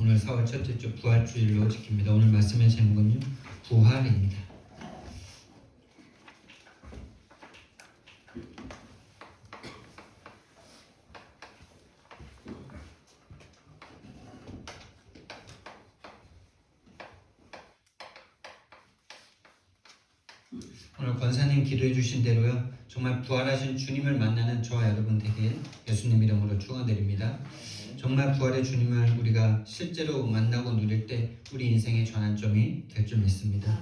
오늘 4월 첫째 주 부활주일로 지킵니다. 오늘 말씀의 제목은요, 부활입니다. 오늘 권사님 기도해 주신 대로요, 정말 부활하신 주님을 만나는 저와 여러분 되길 예수님 이름으로 축원드립니다. 정말 부활의 주님을 우리가 실제로 만나고 누릴 때 우리 인생의 전환점이 될 줄 믿습니다.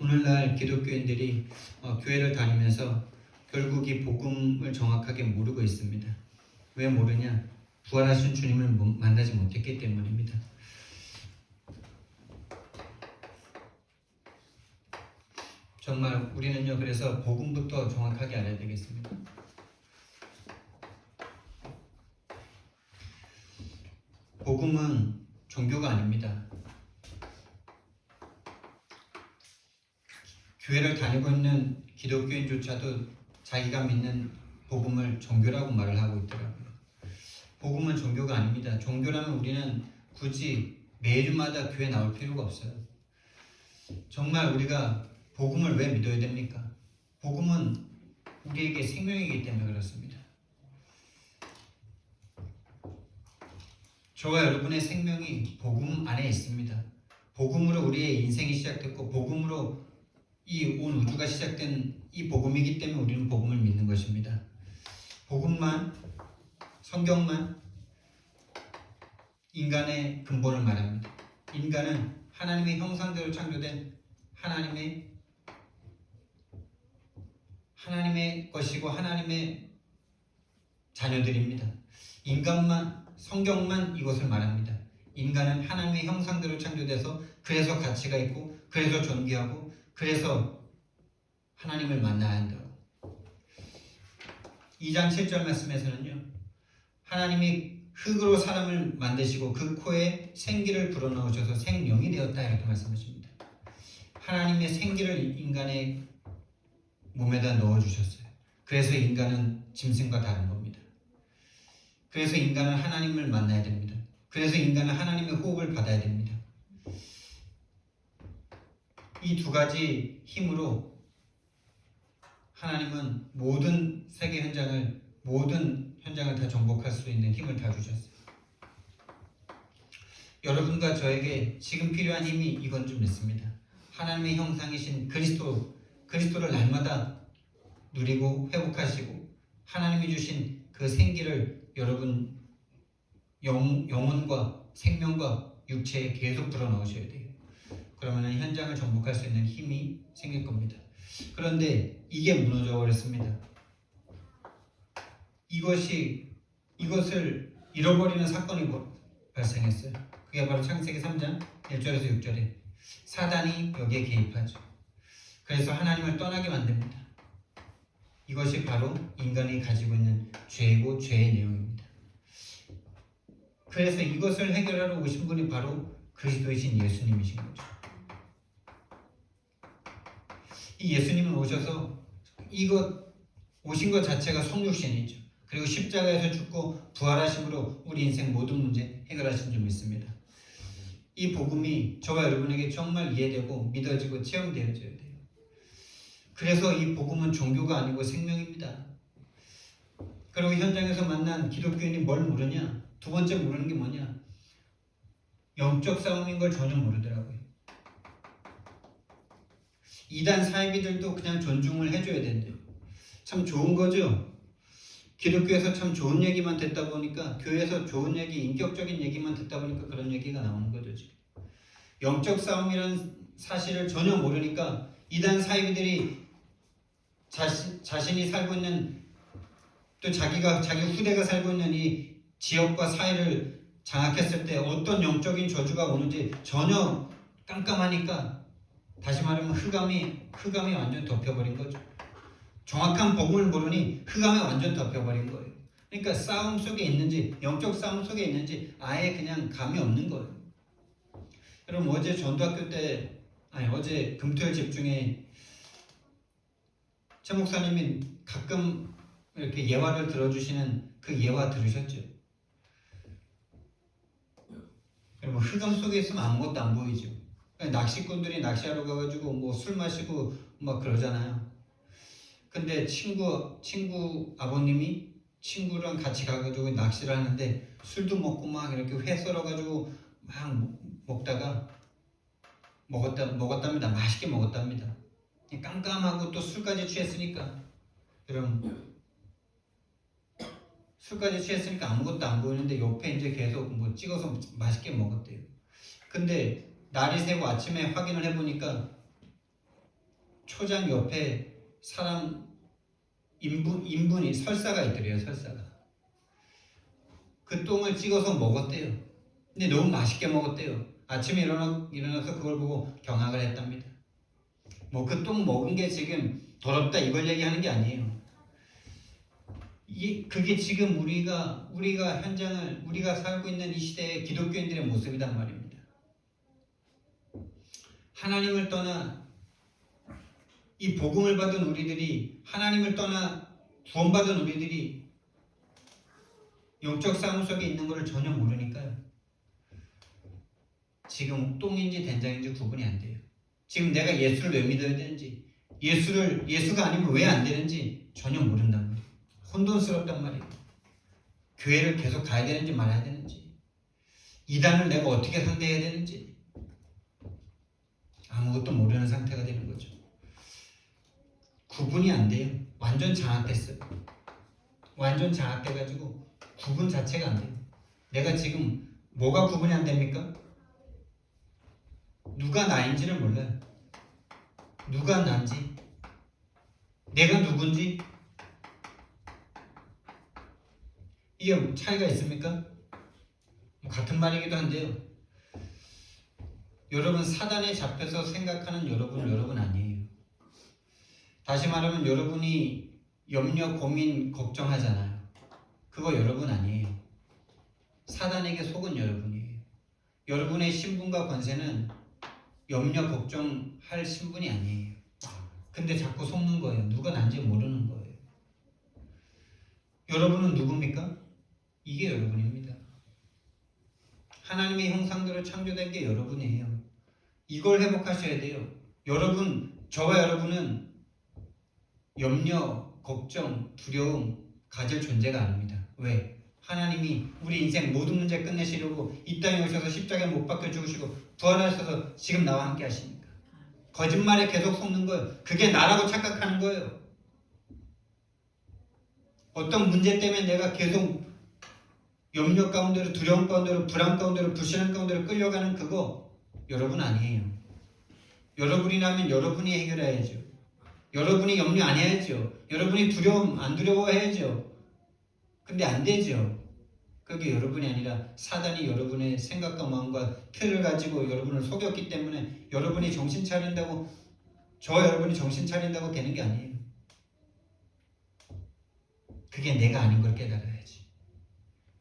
오늘날 기독교인들이 교회를 다니면서 결국 이 복음을 정확하게 모르고 있습니다. 왜 모르냐? 부활하신 주님을 만나지 못했기 때문입니다. 정말 우리는요, 그래서 복음부터 정확하게 알아야 되겠습니다. 복음은 종교가 아닙니다. 교회를 다니고 있는 기독교인조차도 자기가 믿는 복음을 종교라고 말을 하고 있더라고요. 복음은 종교가 아닙니다. 종교라면 우리는 굳이 매주마다 교회 나올 필요가 없어요. 정말 우리가 복음을 왜 믿어야 됩니까? 복음은 우리에게 생명이기 때문에 그렇습니다. 저와 여러분의 생명이 복음 안에 있습니다. 복음으로 우리의 인생이 시작됐고 복음으로 이 온 우주가 시작된 이 복음이기 때문에 우리는 복음을 믿는 것입니다. 복음만, 성경만 인간의 근본을 말합니다. 인간은 하나님의 형상대로 창조된 하나님의 것이고 하나님의 자녀들입니다. 인간만, 성경만 이것을 말합니다. 인간은 하나님의 형상대로 창조돼서 그래서 가치가 있고 그래서 존귀하고 그래서 하나님을 만나야 한다고. 2장 7절 말씀에서는요, 하나님이 흙으로 사람을 만드시고 그 코에 생기를 불어넣으셔서 생명이 되었다 이렇게 말씀하십니다. 하나님의 생기를 인간의 몸에다 넣어주셨어요. 그래서 인간은 짐승과 다른 겁니다. 그래서 인간은 하나님을 만나야 됩니다. 그래서 인간은 하나님의 호흡을 받아야 됩니다. 이 두 가지 힘으로 하나님은 모든 세계 모든 현장을 다 정복할 수 있는 힘을 다 주셨어요. 여러분과 저에게 지금 필요한 힘이 이건 좀 있습니다. 하나님의 형상이신 그리스도를 날마다 누리고 회복하시고 하나님이 주신 그 생기를 여러분 영혼과 생명과 육체에 계속 불어넣으셔야 돼요. 그러면 현장을 정복할 수 있는 힘이 생길 겁니다. 그런데 이게 무너져 버렸습니다. 이것을 잃어버리는 사건이 발생했어요. 그게 바로 창세기 3장 1절에서 6절에 사단이 여기에 개입하죠. 그래서 하나님을 떠나게 만듭니다. 이것이 바로 인간이 가지고 있는 죄이고 죄의 내용입니다. 그래서 이것을 해결하러 오신 분이 바로 그리스도이신 예수님이신 거죠. 이 예수님은 오셔서 오신 것 자체가 성육신이죠. 그리고 십자가에서 죽고 부활하심으로 우리 인생 모든 문제 해결하신 줄 믿습니다. 이 복음이 저와 여러분에게 정말 이해되고 믿어지고 체험되어져야 돼요. 그래서 이 복음은 종교가 아니고 생명입니다. 그리고 현장에서 만난 기독교인이 뭘 모르냐? 두 번째 모르는 게 뭐냐? 영적 싸움인 걸 전혀 모르더라고요. 이단 사이비들도 그냥 존중을 해줘야 된대요. 참 좋은 거죠? 기독교에서 참 좋은 얘기만 듣다 보니까, 교회에서 좋은 얘기, 인격적인 얘기만 듣다 보니까 그런 얘기가 나오는 거죠, 지금. 영적 싸움이라는 사실을 전혀 모르니까 이단 사이비들이 자신이 살고 있는, 또 자기 후대가 살고 있는 이 지역과 사회를 장악했을 때 어떤 영적인 저주가 오는지 전혀 깜깜하니까, 다시 말하면 흑암이 완전 덮여버린 거죠. 정확한 복음을 모르니 흑암에 완전 덮여버린 거예요. 그러니까 싸움 속에 있는지, 영적 싸움 속에 있는지 아예 그냥 감이 없는 거예요. 여러분, 어제 어제 금토일 집중에 최 목사님이 가끔 이렇게 예화를 들어주시는 그 예화 들으셨죠? 여러분 흑암 속에 있으면 아무것도 안 보이죠. 낚시꾼들이 낚시하러 가가지고 뭐 술 마시고 막 그러잖아요. 근데 친구 아버님이 친구랑 같이 가가지고 낚시를 하는데 술도 먹고 막 이렇게 회 썰어가지고 막 먹다가 먹었답니다. 맛있게 먹었답니다. 깜깜하고 또 술까지 취했으니까 여러분 술까지 취했으니까 아무것도 안 보이는데 옆에 이제 계속 뭐 찍어서 맛있게 먹었대요. 근데 날이 새고 아침에 확인을 해보니까 초장 옆에 사람 인분이 설사가 있더래요. 설사가. 그 똥을 찍어서 먹었대요. 근데 너무 맛있게 먹었대요. 아침에 일어나서 그걸 보고 경악을 했답니다. 뭐 그 똥 먹은 게 지금 더럽다 이걸 얘기하는 게 아니에요. 그게 지금 우리가 현장을 우리가 살고 있는 이 시대의 기독교인들의 모습이란 말입니다. 하나님을 떠나 이 복음을 받은 우리들이 하나님을 떠나 구원받은 우리들이 영적 싸움 속에 있는 것을 전혀 모르니까요. 지금 똥인지 된장인지 구분이 안 돼요. 지금 내가 예수를 왜 믿어야 되는지 예수가 아니면 왜 안 되는지 전혀 모른단 말이에요. 혼돈스럽단 말이에요. 교회를 계속 가야 되는지 말아야 되는지 이단을 내가 어떻게 상대해야 되는지 아무것도 모르는 상태가 되는 거죠. 구분이 안 돼요. 완전 장악됐어요. 완전 장악돼가지고 구분 자체가 안 돼요. 내가 지금 뭐가 구분이 안 됩니까? 누가 나인지를 몰라요. 누가 난지 내가 누군지 이게 차이가 있습니까? 같은 말이기도 한데요. 여러분 사단에 잡혀서 생각하는 여러분 아니에요. 다시 말하면 여러분이 염려, 고민, 걱정하잖아요. 그거 여러분 아니에요. 사단에게 속은 여러분이에요. 여러분의 신분과 권세는 염려, 걱정할 신분이 아니에요. 근데 자꾸 속는 거예요. 누가 난지 모르는 거예요. 여러분은 누굽니까? 이게 여러분입니다. 하나님의 형상대로 창조된 게 여러분이에요. 이걸 회복하셔야 돼요. 저와 여러분은 염려, 걱정, 두려움 가질 존재가 아닙니다. 왜? 하나님이 우리 인생 모든 문제 끝내시려고 이 땅에 오셔서 십자가에 못 박혀 죽으시고 부활하셔서 지금 나와 함께 하십니까? 거짓말에 계속 속는 거예요. 그게 나라고 착각하는 거예요. 어떤 문제 때문에 내가 계속 염려 가운데로 두려움 가운데로 불안 가운데로 불신앙 가운데로 끌려가는 그거 여러분 아니에요. 여러분이라면 여러분이 해결해야죠. 여러분이 염려 안 해야죠. 여러분이 두려움 안 두려워해야죠. 근데 안 되죠. 그게 여러분이 아니라 사단이 여러분의 생각과 마음과 틀을 가지고 여러분을 속였기 때문에 여러분이 정신 차린다고 저와 여러분이 정신 차린다고 되는 게 아니에요. 그게 내가 아닌 걸 깨달아야지.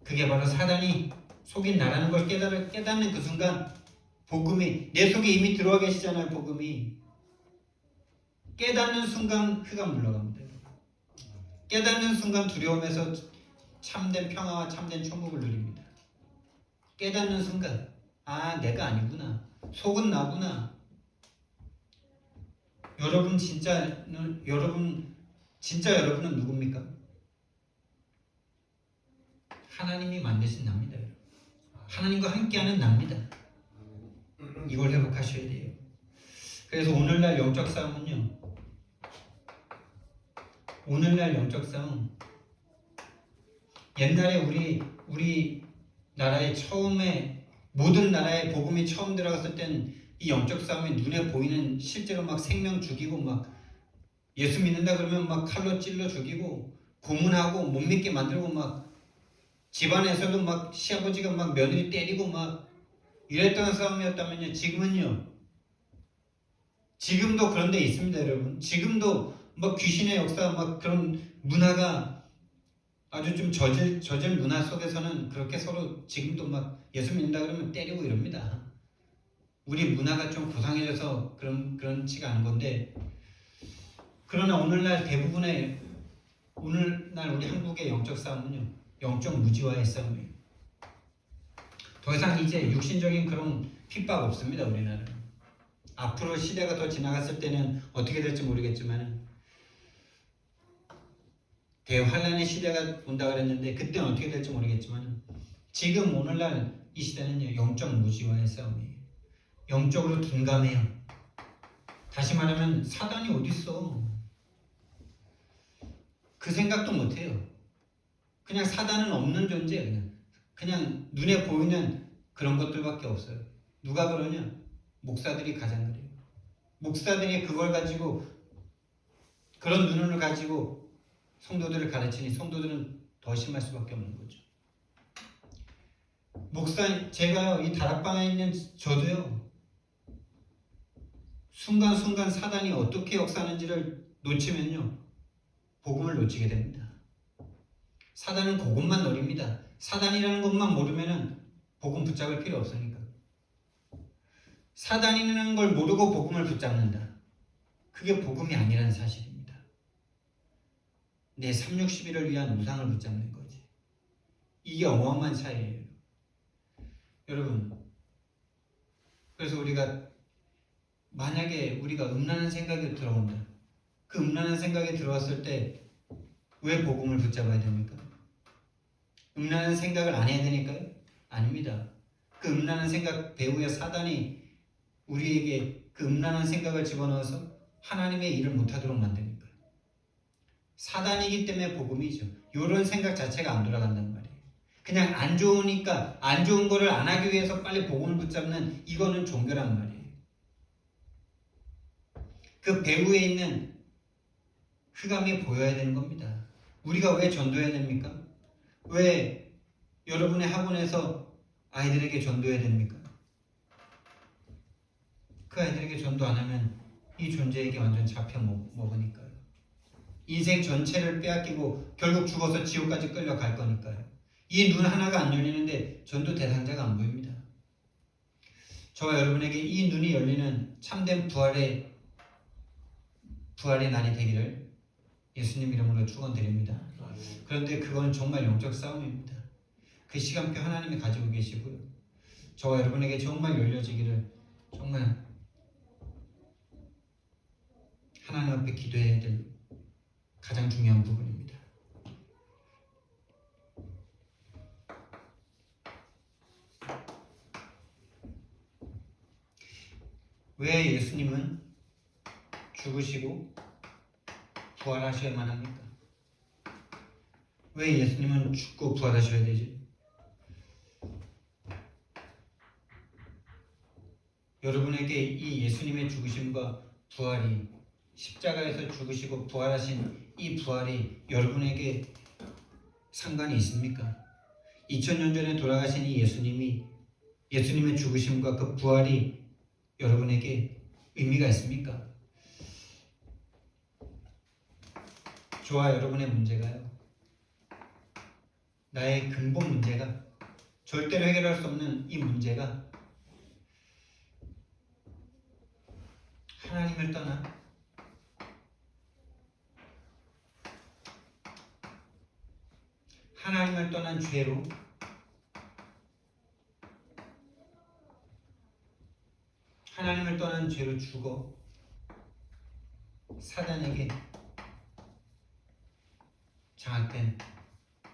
그게 바로 사단이 속인 나라는 걸 깨닫는 그 순간 복음이 내 속에 이미 들어와 계시잖아요. 복음이 깨닫는 순간 흑암 물러갑니다. 깨닫는 순간 두려움에서 참된 평화와 참된 천국을 누립니다. 깨닫는 순간 아 내가 아니구나. 속은 나구나. 여러분 여러분은 누굽니까? 하나님이 만드신 납니다. 하나님과 함께하는 납니다. 이걸 회복하셔야 돼요. 그래서 오늘날 영적 싸움은요. 오늘날 영적 싸움 옛날에 우리 나라의 처음에 모든 나라의 복음이 처음 들어갔을 땐 이 영적 싸움이 눈에 보이는 실제로 막 생명 죽이고 막 예수 믿는다 그러면 막 칼로 찔러 죽이고 고문하고 못 믿게 만들고 막 집안에서도 막 시아버지가 막 며느리 때리고 막 이랬던 싸움이었다면요. 지금도 그런 데 있습니다, 여러분. 지금도 막 귀신의 역사 막 그런 문화가 아주 좀 저질 문화 속에서는 그렇게 서로 지금도 막 예수 믿는다 그러면 때리고 이럽니다. 우리 문화가 좀 고상해져서 그런 치가 않은 건데 그러나 오늘날 우리 한국의 영적 싸움은요. 영적 무지와의 싸움이에요. 더 이상 이제 육신적인 그런 핍박 없습니다. 우리나라는. 앞으로 시대가 더 지나갔을 때는 어떻게 될지 모르겠지만 대환란의 시대가 온다 그랬는데 그때는 어떻게 될지 모르겠지만 지금 오늘날 이 시대는요, 영적 무지와의 싸움이에요. 영적으로 둔감해요. 다시 말하면 사단이 어딨어? 그 생각도 못해요. 그냥 사단은 없는 존재예요. 그냥 눈에 보이는 그런 것들밖에 없어요. 누가 그러냐? 목사들이 가장 그래요. 목사들이 그걸 가지고 그런 눈을 가지고 성도들을 가르치니 성도들은 더 심할 수밖에 없는 거죠. 제가요, 이 다락방에 있는 저도요, 순간순간 사단이 어떻게 역사하는지를 놓치면요, 복음을 놓치게 됩니다. 사단은 그것만 노립니다. 사단이라는 것만 모르면은 복음 붙잡을 필요 없으니까. 사단이라는 걸 모르고 복음을 붙잡는다. 그게 복음이 아니라는 사실입니다. 내 360일을 위한 우상을 붙잡는 거지. 이게 어마어마한 차이예요. 여러분, 그래서 우리가 만약에 우리가 음란한 생각이 들어온다. 그 음란한 생각이 들어왔을 때 왜 복음을 붙잡아야 됩니까? 음란한 생각을 안 해야 되니까요? 아닙니다. 그 음란한 생각 배후에 사단이 우리에게 그 음란한 생각을 집어넣어서 하나님의 일을 못하도록 만드니까요. 사단이기 때문에 복음이죠. 이런 생각 자체가 안 돌아간단 말이에요. 그냥 안 좋으니까 안 좋은 거를 안 하기 위해서 빨리 복음을 붙잡는 이거는 종교란 말이에요. 그 배후에 있는 흑암이 보여야 되는 겁니다. 우리가 왜 전도해야 됩니까? 왜 여러분의 학원에서 아이들에게 전도해야 됩니까? 그 아이들에게 전도 안 하면 이 존재에게 완전 잡혀 먹으니까요. 인생 전체를 빼앗기고 결국 죽어서 지옥까지 끌려갈 거니까요. 이 눈 하나가 안 열리는데 전도 대상자가 안 보입니다. 저와 여러분에게 이 눈이 열리는 참된 부활의 날이 되기를 예수님 이름으로 축원드립니다. 그런데 그건 정말 영적 싸움입니다. 그 시간표 하나님이 가지고 계시고요. 저와 여러분에게 정말 열려지기를 정말 하나님 앞에 기도해야 될 가장 중요한 부분입니다. 왜 예수님은 죽으시고 부활하셔야만 합니까? 왜 예수님은 죽고 부활하셔야 되지? 여러분에게 이 예수님의 죽으심과 부활이 십자가에서 죽으시고 부활하신 이 부활이 여러분에게 상관이 있습니까? 2000년 전에 돌아가신 이 예수님의 죽으심과 그 부활이 여러분에게 의미가 있습니까? 저와 여러분의 문제가요, 나의 근본 문제가, 절대로 해결할 수 없는 이 문제가 하나님을 떠나 하나님을 떠난 죄로 하나님을 떠난 죄로 죽어 사단에게 장악된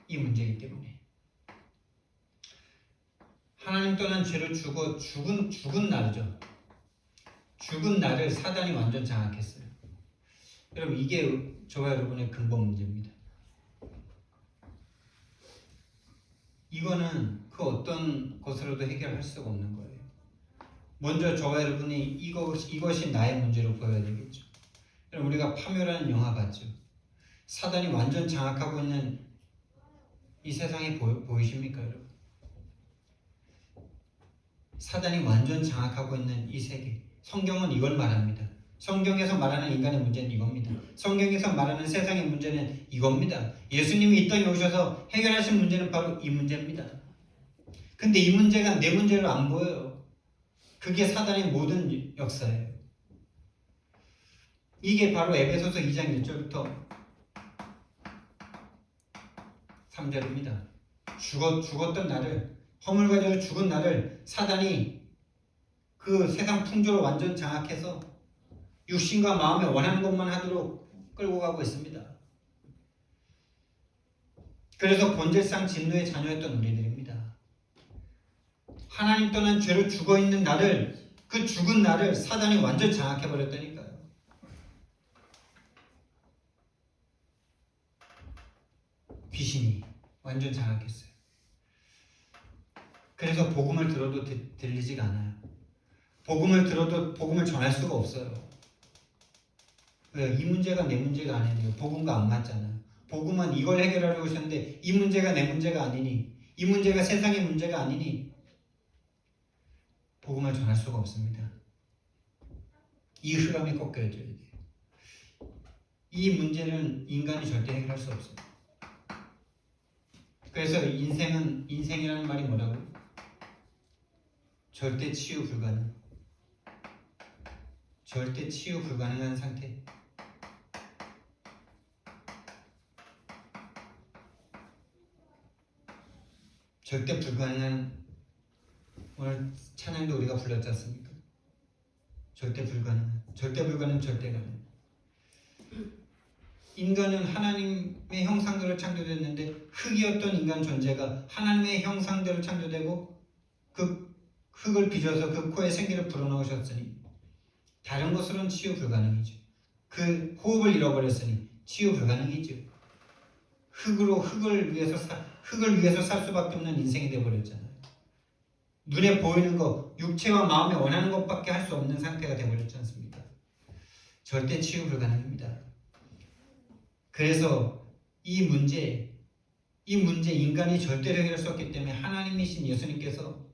이 문제이기 때문에, 하나님 떠난 죄로 죽어 죽은 날이죠. 죽은 나를 사단이 완전 장악했어요. 여러분, 이게 저와 여러분의 근본 문제입니다. 이거는 그 어떤 것으로도 해결할 수가 없는 거예요. 먼저 저와 여러분이 이것이 나의 문제로 보여야 되겠죠. 여러분, 우리가 파묘라는 영화 봤죠? 사단이 완전 장악하고 있는 이 세상이 보이십니까, 여러분? 사단이 완전 장악하고 있는 이 세계. 성경은 이걸 말합니다. 성경에서 말하는 인간의 문제는 이겁니다. 성경에서 말하는 세상의 문제는 이겁니다. 예수님이 이 땅에 오셔서 해결하신 문제는 바로 이 문제입니다. 근데 이 문제가 내 문제로 안 보여요. 그게 사단의 모든 역사예요. 이게 바로 에베소서 2장 1절부터 3절입니다. 죽었던 나를 허물 가지고 죽은 나를 사단이 그 세상 풍조를 완전 장악해서 육신과 마음에 원하는 것만 하도록 끌고 가고 있습니다. 그래서 본질상 진노의 자녀였던 우리들입니다. 하나님 떠난 죄로 죽어있는 나를, 그 죽은 나를 사단이 완전 장악해버렸다니까요. 귀신이 완전 장악했어요. 그래서 복음을 들어도 들리지가 않아요. 복음을 들어도 복음을 전할 수가 없어요. 왜요? 이 문제가 내 문제가 아니에요. 복음과 안 맞잖아요. 복음은 이걸 해결하려고 하셨는데 이 문제가 내 문제가 아니니, 이 문제가 세상의 문제가 아니니 복음을 전할 수가 없습니다. 이 흐름이 꺾여져야 돼요. 이 문제는 인간이 절대 해결할 수 없어요. 그래서 인생이라는 말이 뭐라고? 절대 치유 불가능. 절대 치유 불가능한 상태. 절대 불가능한, 오늘 찬양도 우리가 불렀지 않습니까? 절대 불가능한, 절대 불가능, 절대 가능. 인간은 하나님의 형상대로 창조됐는데 흙이었던 인간 존재가 하나님의 형상대로 창조되고 그 흙을 빚어서 그 코에 생기를 불어넣으셨으니 다른 것으로는 치유 불가능이죠. 그 호흡을 잃어버렸으니 치유 불가능이죠. 흙을 위해서 살 수밖에 없는 인생이 되어버렸잖아요. 눈에 보이는 것, 육체와 마음에 원하는 것밖에 할 수 없는 상태가 되어버렸지 않습니까? 절대 치유 불가능입니다. 그래서 이 문제 인간이 절대로 해결할 수 없기 때문에 하나님이신 예수님께서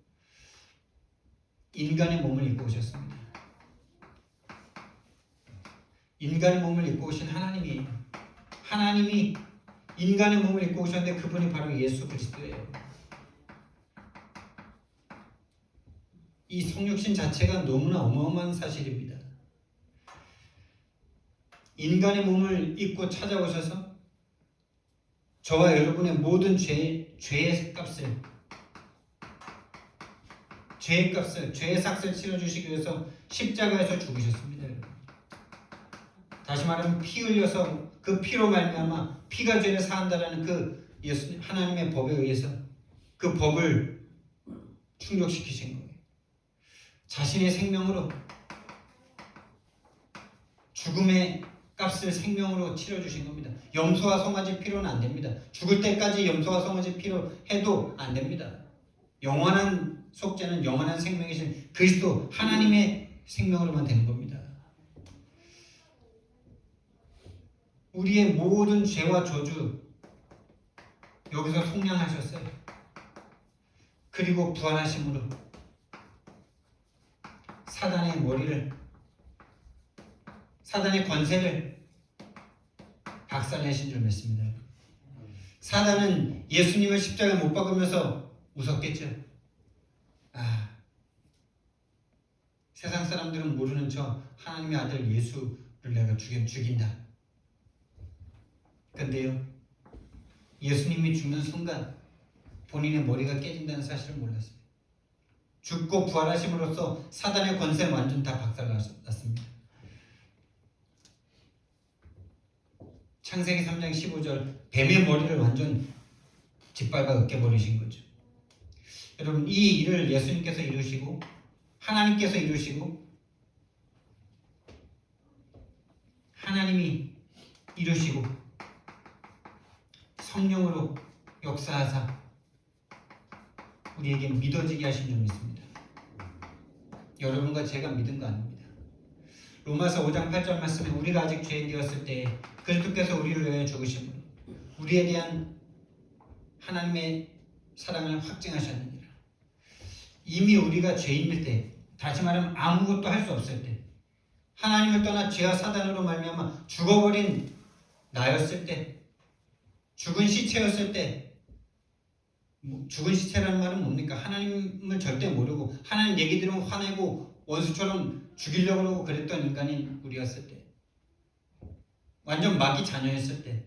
인간의 몸을 입고 오셨습니다. 인간의 몸을 입고 오신 하나님이 인간의 몸을 입고 오셨는데 그분이 바로 예수 그리스도예요. 이 성육신 자체가 너무나 어마어마한 사실입니다. 인간의 몸을 입고 찾아오셔서 저와 여러분의 모든 죄의 값을, 죄의 삭을 치러주시기 위해서 십자가에서 죽으셨습니다. 다시 말하면 피 흘려서 그 피로 말미암아 피가 죄를 사한다라는 그 하나님의 법에 의해서 그 법을 충족시키신 거예요. 자신의 생명으로 죽음의 값을 생명으로 치러주신 겁니다. 염소와 송아지 피로는 안 됩니다. 죽을 때까지 염소와 송아지 피로 해도 안 됩니다. 영원한 속죄는 영원한 생명이신 그리스도 하나님의 생명으로만 되는 겁니다. 우리의 모든 죄와 저주 여기서 속량하셨어요. 그리고 부활하심으로 사단의 권세를 박살내신 줄 믿습니다. 사단은 예수님을 십자가에 못 박으면서 웃었겠죠. 세상 사람들은 모르는 척 하나님의 아들 예수를 내가 죽인다. 근데요, 예수님이 죽는 순간 본인의 머리가 깨진다는 사실을 몰랐어요. 죽고 부활하심으로써 사단의 권세는 완전 다 박살났습니다. 창세기 3장 15절 뱀의 머리를 완전 짓밟아 으깨버리신 거죠. 여러분, 이 일을 예수님께서 이루시고 하나님께서 이루시고 하나님이 이루시고 성령으로 역사하사 우리에게 믿어지게 하신 줄 믿습니다. 여러분과 제가 믿은 거 아닙니다. 로마서 5장 8절 말씀에 우리가 아직 죄인 되었을 때 그리스도께서 우리를 위하여 죽으심으로 우리에 대한 하나님의 사랑을 확증하셨느니라. 이미 우리가 죄인일 때, 다시 말하면 아무것도 할 수 없을 때, 하나님을 떠나 죄와 사단으로 말미암아 죽어버린 나였을 때, 죽은 시체였을 때, 죽은 시체라는 말은 뭡니까? 하나님을 절대 모르고 하나님 얘기 들으면 화내고 원수처럼 죽이려고 하고 그랬던 인간인 우리였을 때, 완전 마귀 자녀였을 때,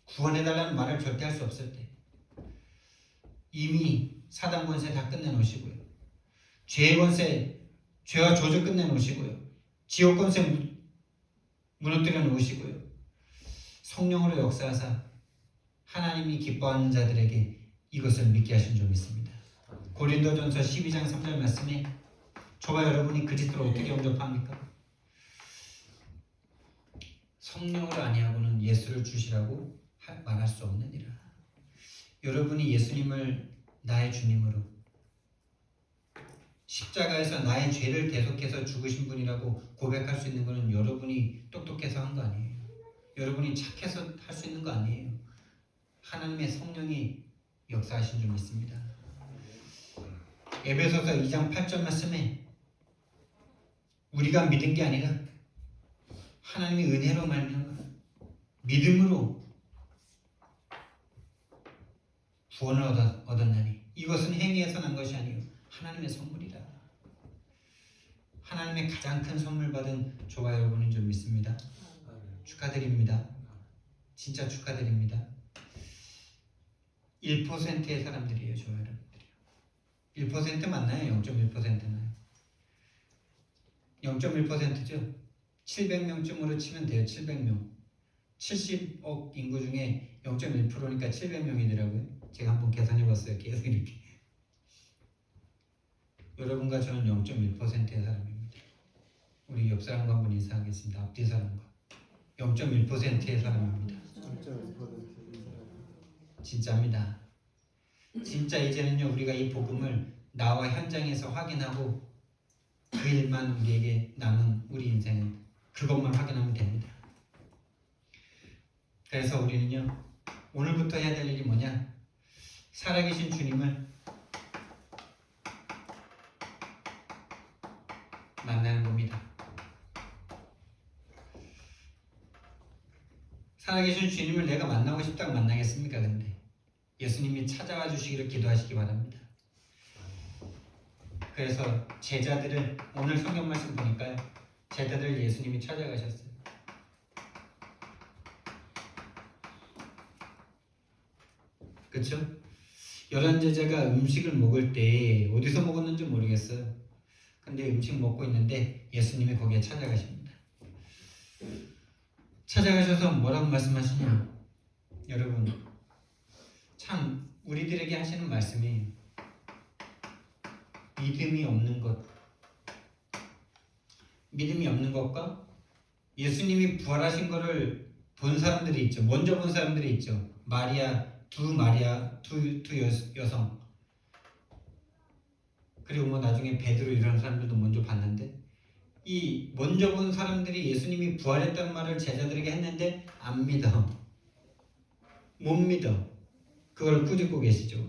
구원해달라는 말을 절대 할 수 없을 때, 이미 사단 권세 다 끝내놓으시고요. 죄의 권세, 죄와 저주 끝내놓으시고요. 지옥 권세 무너뜨려 놓으시고요. 성령으로 역사하사 하나님이 기뻐하는 자들에게 이것을 믿게 하신 줄 믿습니다. 고린도전서 12장 3절 말씀에 저와 여러분이 그리스도를 어떻게 영접합니까? 성령으로 아니하고는 예수를 주시라고 말할 수 없느니라. 여러분이 예수님을 나의 주님으로 십자가에서 나의 죄를 대속해서 죽으신 분이라고 고백할 수 있는 것은 여러분이 똑똑해서 한 거 아니에요. 여러분이 착해서 할 수 있는 거 아니에요. 하나님의 성령이 역사하신 줄 믿습니다. 에베소서 2장 8절 말씀에 우리가 믿은 게 아니라 하나님의 은혜로 말미암아 믿음으로 구원을 얻었나니 이것은 행위에서 난 것이 아니요 하나님의 선물이라. 하나님의 가장 큰 선물 받은 저와 여러분인 줄 믿습니다. 축하드립니다. 진짜 축하드립니다. 1%의 사람들이에요. 저와 여러분들이요. 1% 맞나요? 0.1%나요? 0.1%죠? 700명쯤으로 치면 돼요. 700명. 70억 인구 중에 0.1%니까 700명이더라고요. 제가 한번 계산해봤어요. 계속 이렇게. 여러분과 저는 0.1%의 사람입니다. 우리 옆 사람과 한번 인사하겠습니다. 앞뒤 사람과. 0.1%의 사람입니다. 진짜입니다. 진짜 이제는요 우리가 이 복음을 나와 현장에서 확인하고 그 일만 우리에게 남은 우리 인생은 그것만 확인하면 됩니다. 그래서 우리는요 오늘부터 해야 될 일이 뭐냐? 살아계신 주님을 만나는 겁니다. 살아계신 주님을 내가 만나고 싶다고 만나겠습니까? 근데 예수님이 찾아와 주시기를 기도하시기 바랍니다. 그래서 제자들을 오늘 성경 말씀 보니까요 제자들 예수님이 찾아가셨어요. 그렇죠? 11제자가 음식을 먹을 때 어디서 먹었는지 모르겠어요. 근데 음식 먹고 있는데 예수님이 거기에 찾아가십니다. 찾아가셔서 뭐라고 말씀하시냐? 여러분 참 우리들에게 하시는 말씀이 믿음이 없는 것과 예수님이 부활하신 것을 본 사람들이 있죠. 먼저 본 사람들이 있죠. 두 여성 그리고 뭐 나중에 베드로 이런 사람들도 먼저 봤는데 이 먼저 본 사람들이 예수님이 부활했다는 말을 제자들에게 했는데 안 믿어. 못 믿어. 그걸 꾸짖고 계시죠.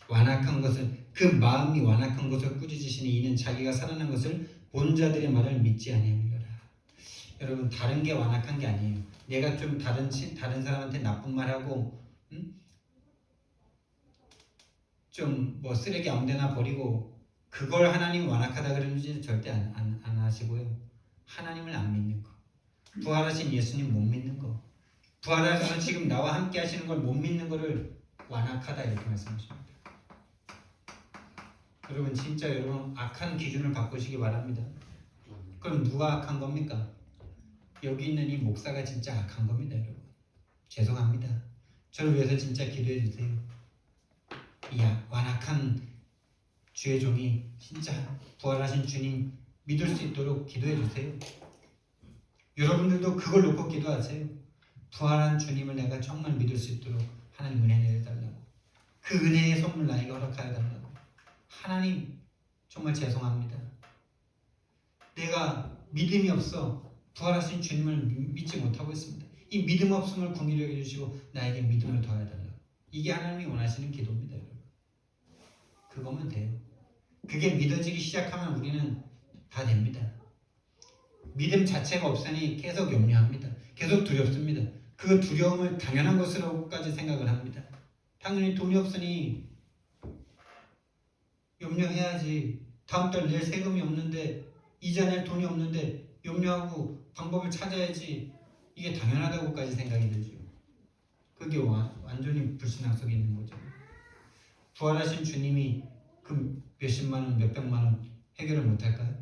완악한 것을 그 마음이 완악한 것을 꾸짖으시니 이는 자기가 살아난 것을 본 자들의 말을 믿지 아니함이로라. 여러분 다른 게 완악한 게 아니에요. 내가 좀 다른 사람한테 나쁜 말하고 좀 뭐 쓰레기 아무데나 버리고 그걸 하나님이 완악하다 그러는지 절대 안 하시고요. 하나님을 안 믿는 거, 부활하신 예수님 못 믿는 거, 부활하셔서 지금 나와 함께 하시는 걸 못 믿는 거를 완악하다 이렇게 말씀하십니다. 여러분 진짜 여러분 악한 기준을 바꾸시기 바랍니다. 그럼 누가 악한 겁니까? 여기 있는 이 목사가 진짜 악한 겁니다. 여러분 죄송합니다. 저를 위해서 진짜 기도해 주세요. 이 완악한 주의 종이 진짜 부활하신 주님 믿을 수 있도록 기도해 주세요. 여러분들도 그걸 놓고 기도하세요. 부활한 주님을 내가 정말 믿을 수 있도록 하나님 은혜 내려달라고, 그 은혜의 선물 나에게 허락하여 달라고. 하나님 정말 죄송합니다. 내가 믿음이 없어 부활하신 주님을 믿지 못하고 있습니다. 이 믿음 없음을 긍휼히 여겨주시고 나에게 믿음을 더하여 달라고. 이게 하나님이 원하시는 기도입니다. 여러분 그거면 돼요. 그게 믿어지기 시작하면 우리는 다 됩니다. 믿음 자체가 없으니 계속 염려합니다. 계속 두렵습니다. 그 두려움을 당연한 것으로까지 생각을 합니다. 당연히 돈이 없으니 염려해야지. 다음 달 낼 세금이 없는데, 이자 낼 돈이 없는데 염려하고 방법을 찾아야지. 이게 당연하다고까지 생각이 들죠. 그게 완전히 불신앙 속에 있는 거죠. 부활하신 주님이 그 몇십만 원, 몇백만 원 해결을 못할까요?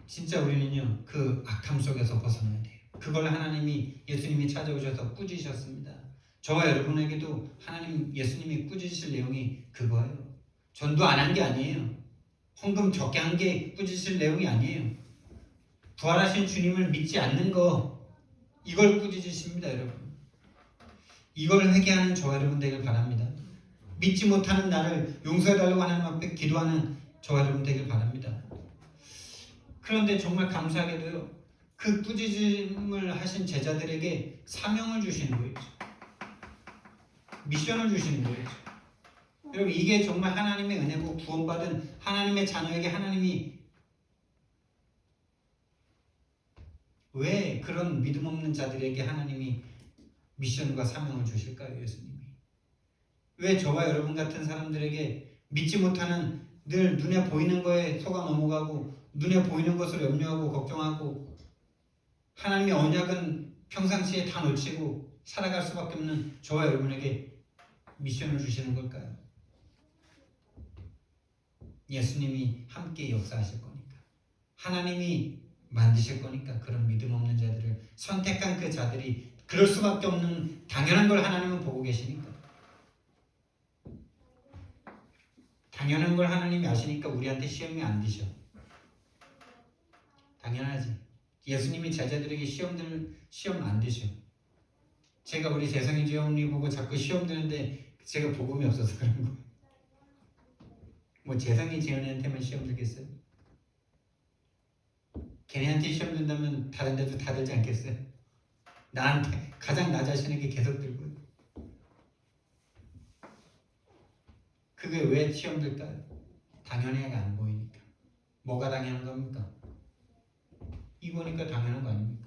진짜 우리는요 그 악함 속에서 벗어나야 돼요. 그걸 하나님이 예수님이 찾아오셔서 꾸짖으셨습니다. 저와 여러분에게도 하나님 예수님이 꾸짖으실 내용이 그거예요. 전도 안 한 게 아니에요. 헌금 적게 한 게 꾸짖으실 내용이 아니에요. 부활하신 주님을 믿지 않는 거 이걸 꾸짖으십니다. 여러분 이걸 회개하는 저와 여러분 되길 바랍니다. 믿지 못하는 나를 용서해달라고 하나님 앞에 기도하는 저와 여러분 되길 바랍니다. 그런데 정말 감사하게도요 그 꾸짖음을 하신 제자들에게 사명을 주시는 거예요. 미션을 주시는 거예요. 여러분 이게 정말 하나님의 은혜고 구원받은 하나님의 자녀에게 하나님이 왜 그런 믿음 없는 자들에게 하나님이 미션과 사명을 주실까요? 예수님이 왜 저와 여러분 같은 사람들에게 믿지 못하는 늘 눈에 보이는 거에 속아 넘어가고 눈에 보이는 것을 염려하고 걱정하고 하나님의 언약은 평상시에 다 놓치고 살아갈 수밖에 없는 저와 여러분에게 미션을 주시는 걸까요? 예수님이 함께 역사하실 거니까 하나님이 만드실 거니까 그런 믿음 없는 자들을 선택한 그 자들이 그럴 수밖에 없는 당연한 걸 하나님은 보고 계시니까 당연한 걸 하나님이 아시니까 우리한테 시험이 안 드셔. 당연하지. 예수님이 제자들에게 시험 안 드셔. 제가 우리 재성이 주영님 보고 자꾸 시험 드는데 제가 복음이 없어서 그런 거. 뭐 재성이 지연이한테만 시험 들겠어요? 걔네한테 시험 든다면 다른 데도 다 들지 않겠어요? 나한테 가장 나 자신에게 계속 들고요. 그게 왜 시험 들까요? 당연하게 안 보이니까. 뭐가 당연한 겁니까? 이거니까 당연한 거 아닙니까?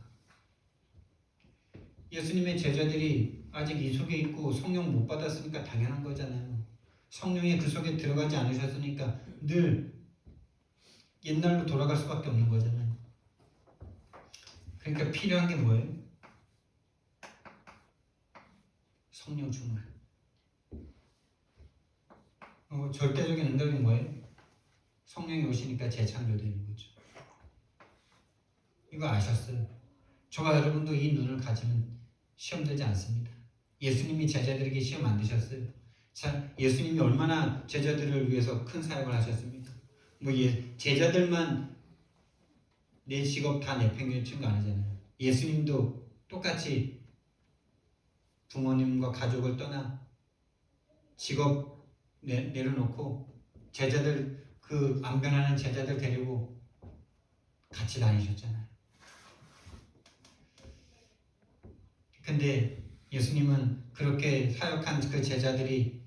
예수님의 제자들이 아직 이 속에 있고 성령 못 받았으니까 당연한 거잖아요. 성령이 그 속에 들어가지 않으셨으니까 늘 옛날로 돌아갈 수밖에 없는 거잖아요. 그러니까 필요한 게 뭐예요? 성령 충만. 절대적인 응답이 뭐예요? 성령이 오시니까 재창조되는 거죠. 이거 아셨어요? 저와 여러분도 이 눈을 가지면 시험 되지 않습니다. 예수님이 제자들에게 시험 안 드셨어요. 자, 예수님이 얼마나 제자들을 위해서 큰 사역을 하셨습니까? 제자들만 내 직업 다 내팽개친 거 아니잖아요. 예수님도 똑같이 부모님과 가족을 떠나 직업 내려놓고 제자들 그 안 변하는 제자들 데리고 같이 다니셨잖아요. 근데 예수님은 그렇게 사역한 그 제자들이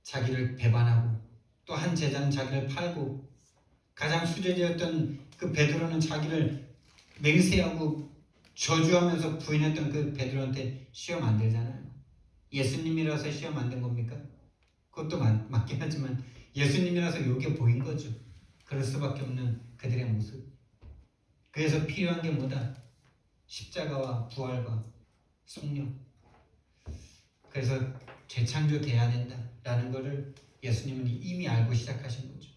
자기를 배반하고 또 한 제자는 자기를 팔고 가장 수제자였던 그 베드로는 자기를 맹세하고 저주하면서 부인했던 그 베드로한테 시험 안 되잖아요. 예수님이라서 시험 안 된 겁니까? 그것도 맞긴 하지만 예수님이라서 이게 보인 거죠. 그럴 수밖에 없는 그들의 모습. 그래서 필요한 게 뭐다? 십자가와 부활과 성령. 그래서 재창조돼야 된다라는 것을 예수님은 이미 알고 시작하신 거죠.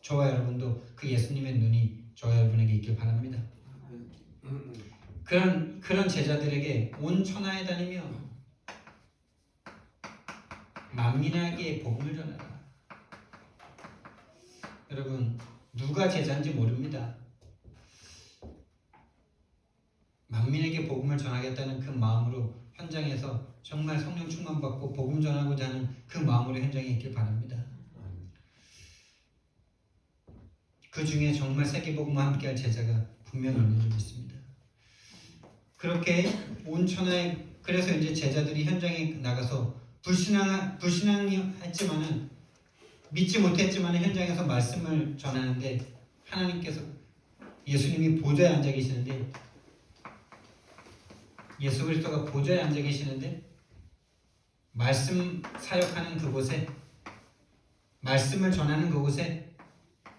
저와 여러분도 그 예수님의 눈이 저와 여러분에게 있길 바랍니다. 그런 제자들에게 온 천하에 다니며 만민에게 복음을 전하라. 여러분 누가 제자인지 모릅니다. 만민에게 복음을 전하겠다는 그 마음으로 현장에서 정말 성령 충만받고 복음 전하고자 하는 그 마음으로 현장에 있길 바랍니다. 그 중에 정말 세계복음과 함께할 제자가 분명히 있는 줄 믿습니다. 그렇게 온 천하에 그래서 이제 제자들이 현장에 나가서 불신앙했지만은 믿지 못했지만은 현장에서 말씀을 전하는데 하나님께서 예수님이 보좌에 앉아 계시는데 예수 그리스도가 보좌에 앉아 계시는데 말씀 사역하는 그곳에 말씀을 전하는 그곳에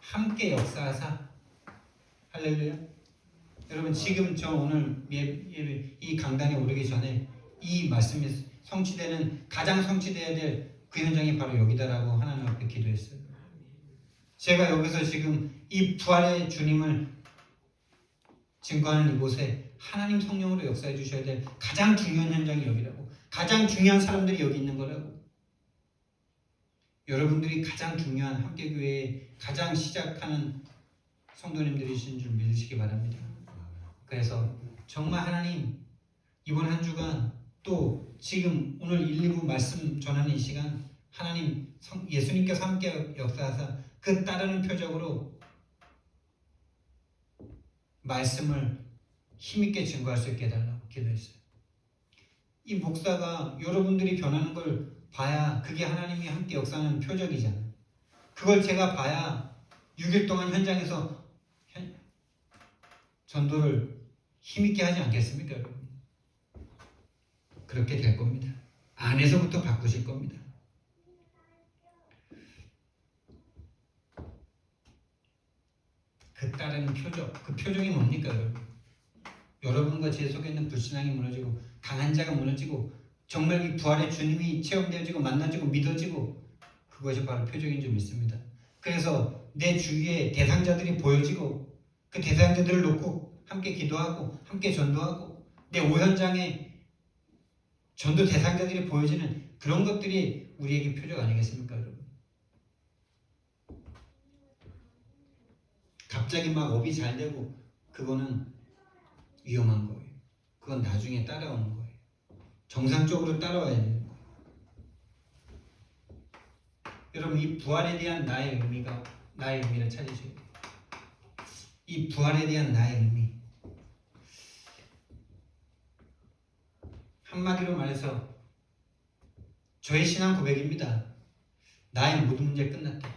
함께 역사하사 할렐루야. 여러분 지금 저 오늘 이 강단에 오르기 전에 이 말씀이 성취되는 가장 성취돼야 될 그 현장이 바로 여기다라고 하나님 앞에 기도했어요. 제가 여기서 지금 이 부활의 주님을 증거하는 이곳에 하나님 성령으로 역사해 주셔야 될 가장 중요한 현장이 여기라고. 가장 중요한 사람들이 여기 있는 거라고. 여러분들이 가장 중요한 함께교회의 가장 시작하는 성도님들이신 줄 믿으시기 바랍니다. 그래서 정말 하나님 이번 한 주간 또 지금 오늘 1, 2부 말씀 전하는 이 시간 하나님 예수님께서 함께 역사하사 그 따르는 표적으로 말씀을 힘있게 증거할 수 있게 해달라고 기도했어요. 이 목사가 여러분들이 변하는 걸 봐야 그게 하나님이 함께 역사하는 표적이잖아요. 그걸 제가 봐야 6일 동안 현장에서 전도를 힘있게 하지 않겠습니까, 여러분? 그렇게 될 겁니다. 안에서부터 바꾸실 겁니다. 그 따르는 표적, 그 표적이 뭡니까, 여러분? 여러분과 제 속에 있는 불신앙이 무너지고 강한 자가 무너지고 정말 이 부활의 주님이 체험되어지고 만나지고 믿어지고 그것이 바로 표적인 줄 믿습니다. 그래서 내 주위에 대상자들이 보여지고 그 대상자들을 놓고 함께 기도하고 함께 전도하고 내 오현장에 전도 대상자들이 보여지는 그런 것들이 우리에게 표적 아니겠습니까, 여러분? 갑자기 막 업이 잘 되고 그거는 위험한 거예요. 그건 나중에 따라오는 거예요. 정상적으로 따라와야 되는 거예요. 여러분 이 부활에 대한 나의 의미를 찾으셔야 돼요. 이 부활에 대한 나의 의미. 한마디로 말해서 저의 신앙 고백입니다. 나의 모든 문제 끝났다.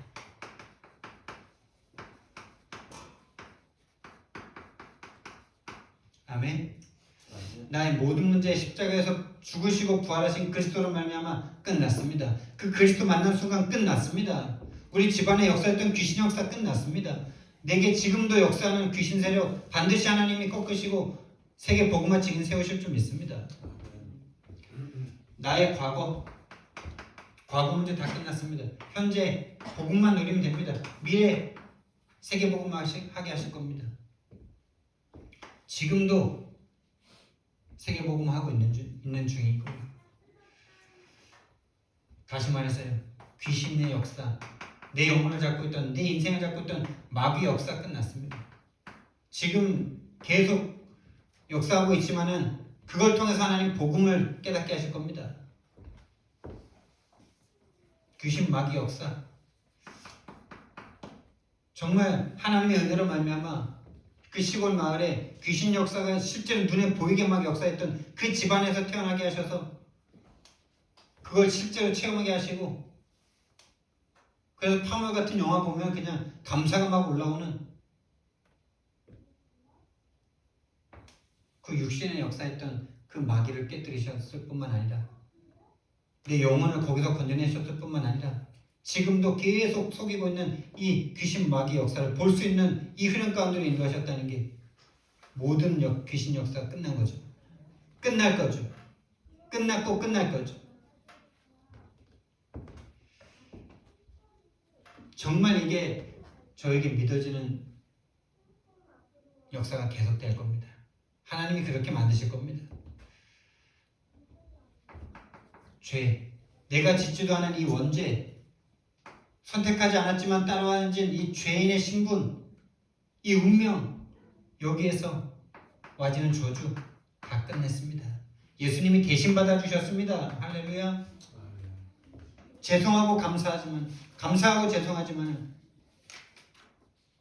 아멘. 나의 모든 문제 십자가에서 죽으시고 부활하신 그리스도로 말미암아 끝났습니다. 그 그리스도 만난 순간 끝났습니다. 우리 집안에 역사했던 귀신 역사 끝났습니다. 내게 지금도 역사하는 귀신 세력 반드시 하나님이 꺾으시고 세계 복음화 증인 세우실 줄 믿습니다. 나의 과거 문제 다 끝났습니다. 현재 복음만 누리면 됩니다. 미래 세계 복음화 하게 하실 겁니다. 지금도 세계 복음화 하고 있는 중이고 다시 말해서요. 귀신의 역사, 내 영혼을 잡고 있던 내 인생을 잡고 있던 마귀 역사 끝났습니다. 지금 계속 역사하고 있지만은 그걸 통해서 하나님 복음을 깨닫게 하실 겁니다. 귀신 마귀 역사 정말 하나님의 은혜로 말미암아 그 시골 마을에 귀신 역사가 실제로 눈에 보이게 막 역사했던 그 집안에서 태어나게 하셔서 그걸 실제로 체험하게 하시고 그래서 파묘 같은 영화 보면 그냥 감사가 막 올라오는 그 육신의 역사했던 그 마귀를 깨뜨리셨을 뿐만 아니라 내 영혼을 거기서 건져내셨을 뿐만 아니라 지금도 계속 속이고 있는 이 귀신 마귀 역사를 볼 수 있는 이 흐름 가운데로 인도하셨다는 게 모든 귀신 역사가 끝난 거죠. 끝날 거죠. 끝났고 끝날 거죠. 정말 이게 저에게 믿어지는 역사가 계속될 겁니다. 하나님이 그렇게 만드실 겁니다. 죄, 내가 짓지도 않은 이 원죄, 선택하지 않았지만 따라와진 이 죄인의 신분, 이 운명, 여기에서 와지는 저주 다 끝냈습니다. 예수님이 대신 받아주셨습니다. 할렐루야. 죄송하고 감사하고 죄송하지만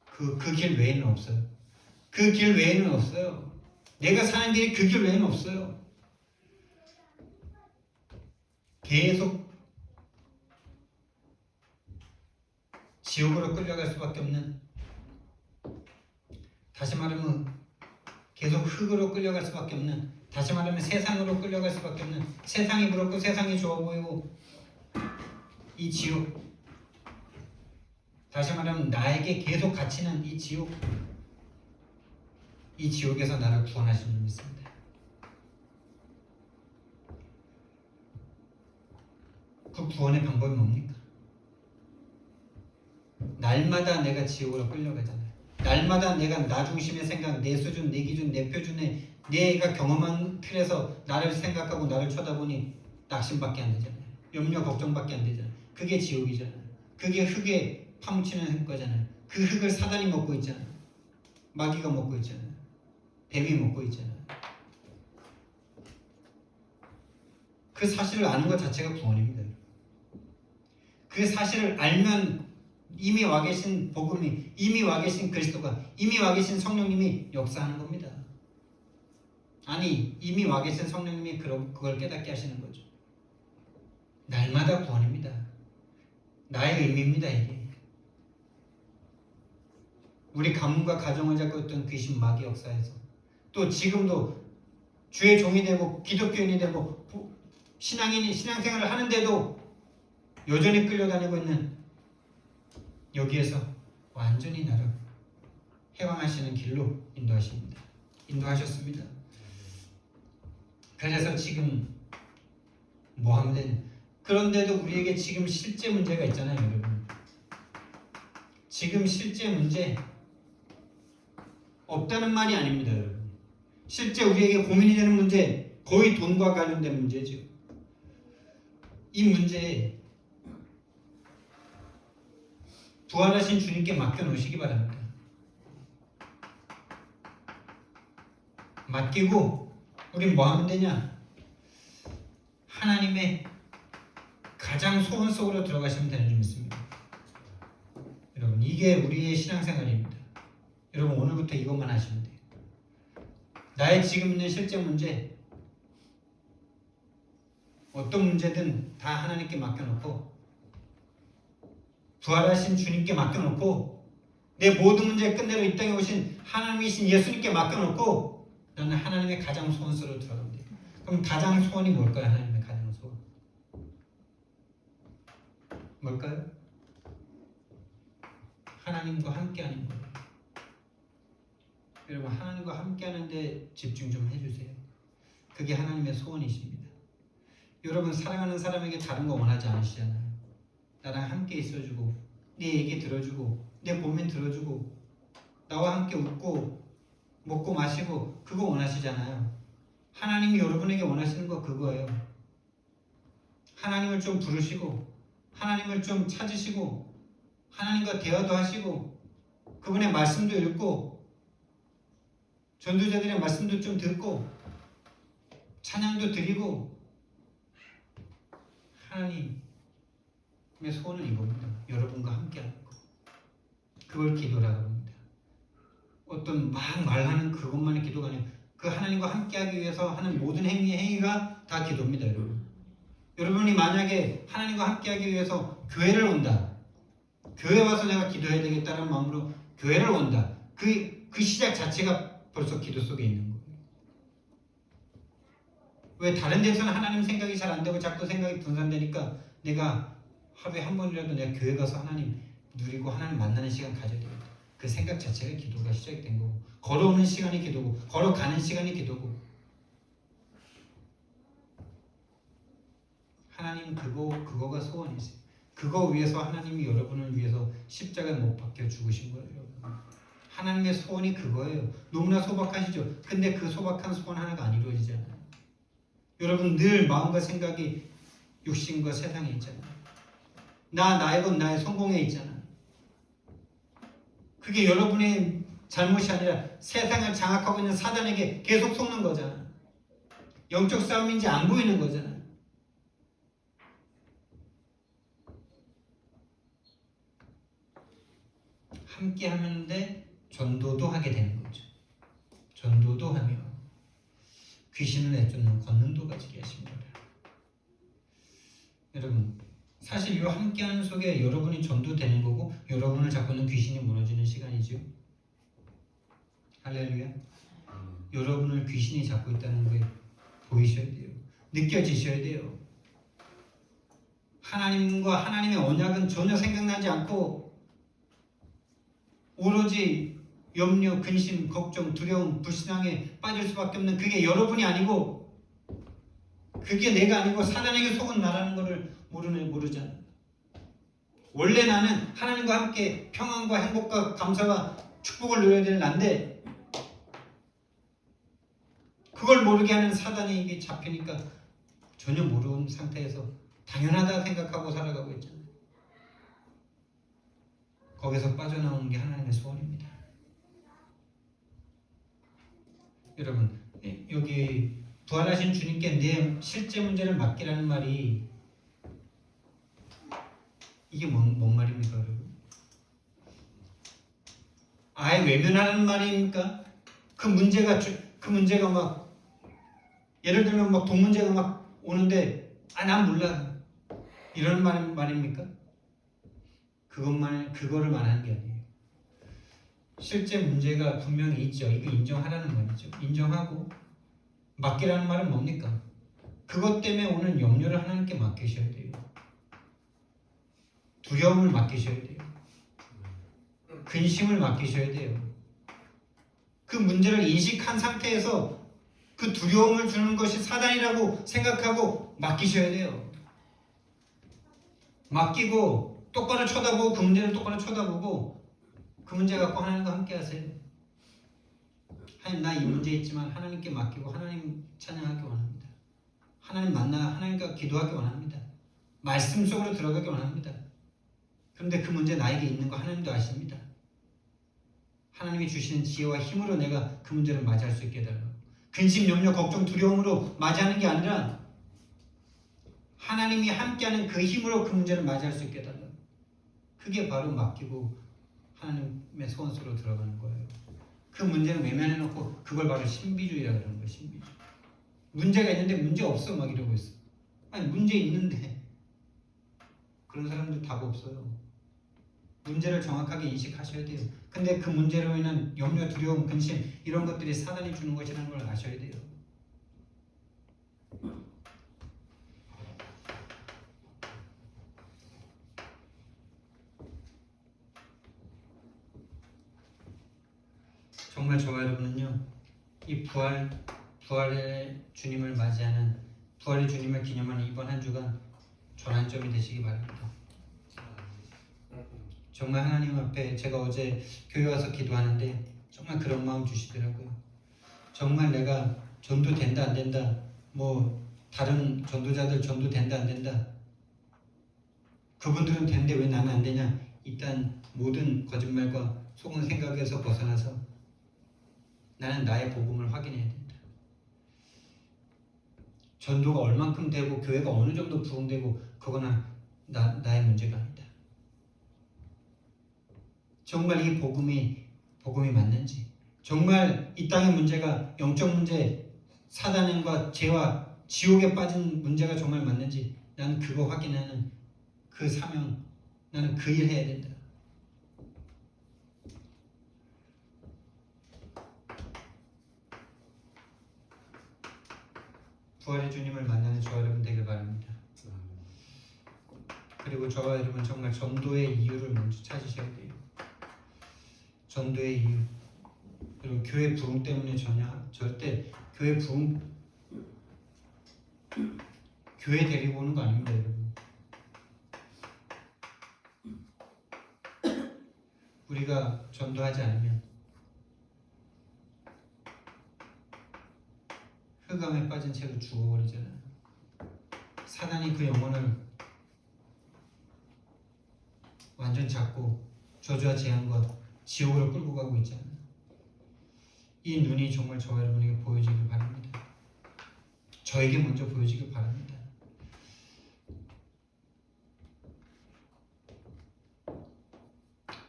그 길 외에는 없어요. 그 길 외에는 없어요. 내가 사는 길이 그 길 외에는 없어요. 계속 지옥으로 끌려갈 수밖에 없는, 다시 말하면 계속 흙으로 끌려갈 수밖에 없는, 다시 말하면 세상으로 끌려갈 수밖에 없는, 세상이 부럽고 세상이 좋아 보이고 이 지옥, 다시 말하면 나에게 계속 갇히는 이 지옥, 이 지옥에서 나를 구원하신 줄 믿습니다. 그 구원의 방법이 뭡니까? 날마다 내가 지옥으로 끌려가잖아요. 날마다 내가 나 중심의 생각, 내 수준, 내 기준, 내 표준에 내가 경험한 틀에서 나를 생각하고 나를 쳐다보니 낙심밖에 안 되잖아요. 염려, 걱정밖에 안 되잖아요. 그게 지옥이잖아요. 그게 흙에 파묻히는 거잖아요. 그 흙을 사단이 먹고 있잖아요. 마귀가 먹고 있잖아요. 뱀이 먹고 있잖아요. 그 사실을 아는 것 자체가 구원입니다. 그 사실을 알면 이미 와 계신 복음이, 이미 와 계신 그리스도가, 이미 와 계신 성령님이 역사하는 겁니다. 아니, 이미 와 계신 성령님이 그걸 깨닫게 하시는 거죠. 날마다 구원입니다. 나의 의미입니다, 이게. 우리 가문과 가정을 잡고 있던 귀신 마귀 역사에서 또 지금도 주의 종이 되고 기독교인이 되고 신앙생활을 하는데도 여전히 끌려다니고 있는 여기에서 완전히 나를 해방하시는 길로 인도하십니다. 인도하셨습니다. 그래서 지금 뭐 하면 되냐? 그런데도 우리에게 지금 실제 문제가 있잖아요, 여러분. 지금 실제 문제 없다는 말이 아닙니다, 여러분. 실제 우리에게 고민이 되는 문제, 거의 돈과 관련된 문제죠. 이 문제에 부활하신 주님께 맡겨놓으시기 바랍니다. 맡기고 우린 뭐 하면 되냐? 하나님의 가장 소원 속으로 들어가시면 되는 줄 믿습니다. 여러분, 이게 우리의 신앙생활입니다. 여러분, 오늘부터 이것만 하시면 돼요. 나의 지금 있는 실제 문제, 어떤 문제든 다 하나님께 맡겨놓고 부활하신 주님께 맡겨놓고 내 모든 문제 끝내러 이 땅에 오신 하나님이신 예수님께 맡겨놓고 나는 하나님의 가장 소원으로 들어가면 돼요. 그럼 가장 소원이 뭘까요? 하나님의 가장 소원 뭘까요? 하나님과 함께하는 거예요. 여러분, 하나님과 함께하는데 집중 좀 해주세요. 그게 하나님의 소원이십니다. 여러분, 사랑하는 사람에게 다른 거 원하지 않으시잖아요. 나랑 함께 있어주고 내 얘기 들어주고 내 고민 들어주고 나와 함께 웃고 먹고 마시고 그거 원하시잖아요. 하나님이 여러분에게 원하시는 거 그거예요. 하나님을 좀 부르시고 하나님을 좀 찾으시고 하나님과 대화도 하시고 그분의 말씀도 읽고 전도자들의 말씀도 좀 듣고 찬양도 드리고 하나님의 소원은 이겁니다. 여러분과 함께하는 거. 그걸 기도라고 합니다. 어떤 막 말하는 그것만의 기도가 아니에요. 그 하나님과 함께하기 위해서 하는 모든 행위가 다 기도입니다, 여러분. 여러분이 만약에 하나님과 함께하기 위해서 교회를 온다. 교회 와서 내가 기도해야 되겠다는 마음으로 교회를 온다. 그 시작 자체가 벌써 기도 속에 있는 거예요. 왜 다른 데서는 하나님 생각이 잘 안 되고 자꾸 생각이 분산되니까 내가 하루에 한 번이라도 내가 교회 가서 하나님 누리고 하나님 만나는 시간 가져야 되겠다. 그 생각 자체가 기도가 시작이 된 거고 걸어오는 시간이 기도고 걸어가는 시간이 기도고 하나님 그거가 소원이세요. 그거 위해서 하나님이 여러분을 위해서 십자가에 못 박혀 죽으신 거예요. 여러분. 하나님의 소원이 그거예요. 너무나 소박하시죠. 근데 그 소박한 소원 하나가 안 이루어지잖아요. 여러분 늘 마음과 생각이 육신과 세상에 있잖아요. 나의 것 나의 성공에 있잖아요. 그게 여러분의 잘못이 아니라 세상을 장악하고 있는 사단에게 계속 속는 거잖아요. 영적 싸움인지 안 보이는 거잖아요. 함께 하는데 전도도 하게 되는 거죠. 전도도 하며 귀신을 내쫓는 권능도 가지게 하십니다. 여러분, 사실 이 함께하는 속에 여러분이 전도되는 거고 여러분을 잡고 있는 귀신이 무너지는 시간이죠. 할렐루야. 여러분을 귀신이 잡고 있다는 게 보이셔야 돼요. 느껴지셔야 돼요. 하나님과 하나님의 언약은 전혀 생각나지 않고 오로지 염려, 근심, 걱정, 두려움, 불신앙에 빠질 수밖에 없는 그게 여러분이 아니고 그게 내가 아니고 사단에게 속은 나라는 것을 모르잖아. 원래 나는 하나님과 함께 평안과 행복과 감사와 축복을 누려야 되는 난데 그걸 모르게 하는 사단에게 잡히니까 전혀 모르는 상태에서 당연하다 생각하고 살아가고 있잖아요. 거기서 빠져나오는 게 하나님의 소원입니다. 여러분, 여기 부활하신 주님께 내 실제 문제를 맡기라는 말이 이게 뭔 말입니까, 여러분? 아예 외면하는 말입니까? 그 문제가 막 예를 들면 막 돈 문제가 막 오는데 난 몰라 이런 말입니까? 그거를 말하는 게 아니에요. 실제 문제가 분명히 있죠. 이거 인정하라는 말이죠. 인정하고 맡기라는 말은 뭡니까? 그것 때문에 오는 염려를 하나님께 맡기셔야 돼요. 두려움을 맡기셔야 돼요. 근심을 맡기셔야 돼요. 그 문제를 인식한 상태에서 그 두려움을 주는 것이 사단이라고 생각하고 맡기셔야 돼요. 맡기고 똑바로 쳐다보고 그 문제를 똑바로 쳐다보고 그 문제 갖고 하나님과 함께 하세요. 하나님 나 이 문제 있지만 하나님께 맡기고 하나님 찬양하기 원합니다. 하나님 만나 하나님과 기도하기 원합니다. 말씀 속으로 들어가기 원합니다. 그런데 그 문제 나에게 있는 거 하나님도 아십니다. 하나님이 주시는 지혜와 힘으로 내가 그 문제를 맞이할 수 있게 해달라고. 근심, 염려, 걱정, 두려움으로 맞이하는 게 아니라 하나님이 함께하는 그 힘으로 그 문제를 맞이할 수 있게 해달라고. 그게 바로 맡기고 하나님의 소원 속으로 들어가는 거예요. 그 문제를 외면해놓고 그걸 바로 신비주의라 그러는 거예요. 신비주의. 문제가 있는데 문제 없어 막 이러고 있어. 아니 문제 있는데 그런 사람들 답 없어요. 문제를 정확하게 인식하셔야 돼요. 근데 그 문제로 인한 염려, 두려움, 근심 이런 것들이 사단이 주는 것이라는 걸 아셔야 돼요. 정말 저와 여러분은요, 이 부활의 주님을 맞이하는 부활의 주님을 기념하는 이번 한 주간 전환점이 되시기 바랍니다. 정말 하나님 앞에 제가 어제 교회 와서 기도하는데 정말 그런 마음 주시더라고요. 정말 내가 전도 된다 안 된다 뭐 다른 전도자들 전도 된다 안 된다 그분들은 되는데 왜 나는 안 되냐. 일단 모든 거짓말과 속은 생각에서 벗어나서 나는 나의 복음을 확인해야 된다. 전도가 얼만큼 되고 교회가 어느 정도 부흥되고 그거는 나의 문제가 아니다. 정말 이 복음이 맞는지, 정말 이 땅의 문제가 영적 문제, 사단과 죄와 지옥에 빠진 문제가 정말 맞는지 나는 그거 확인하는 그 사명, 나는 그 일 해야 된다. 부활의 주님을 만나는 저와 여러분 되길 바랍니다. 그리고 저와 여러분 정말 전도의 이유를 먼저 찾으셔야 돼요. 전도의 이유. 그리고 교회 부흥 때문에 절대 교회 부흥 교회 데리고 오는 거 아닙니다, 여러분. 우리가 전도하지 않으면 흑암에 빠진 채로 죽어버리잖아요. 사단이 그 영혼을 완전 잡고 저주와 재앙과 지옥으로 끌고 가고 있잖아요. 이 눈이 정말 저와 여러분에게 보여지길 바랍니다. 저에게 먼저 보여지길 바랍니다.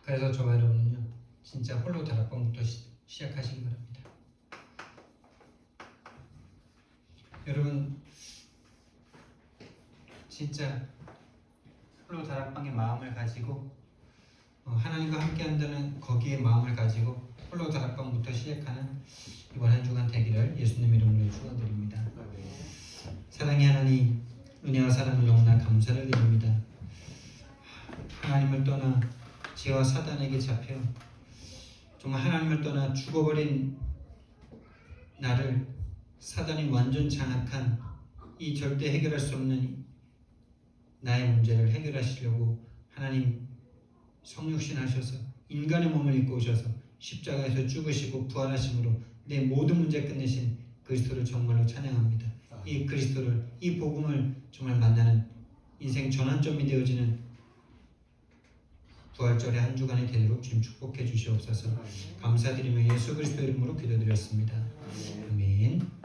그래서 저와 여러분은요, 진짜 홀로 다락방부터 시작하시기 바랍니다. 여러분 진짜 홀로 다락방의 마음을 가지고 하나님과 함께한다는 거기에 마음을 가지고 홀로 다락방부터 시작하는 이번 한 주간 되기를 예수님 이름으로 축원드립니다. 사랑의 하나님, 은혜와 사랑을 너무나 감사를 드립니다. 하나님을 떠나 죄와 사단에게 잡혀 정말 하나님을 떠나 죽어버린 나를 사단이 완전 장악한 이 절대 해결할 수 없는 나의 문제를 해결하시려고 하나님 성육신하셔서 인간의 몸을 입고 오셔서 십자가에서 죽으시고 부활하심으로 내 모든 문제 끝내신 그리스도를 정말로 찬양합니다. 이 그리스도를, 이 복음을 정말 만나는 인생 전환점이 되어지는 부활절의 한 주간이 되도록 주님 축복해 주시옵소서. 감사드리며 예수 그리스도 이름으로 기도드렸습니다. 아멘.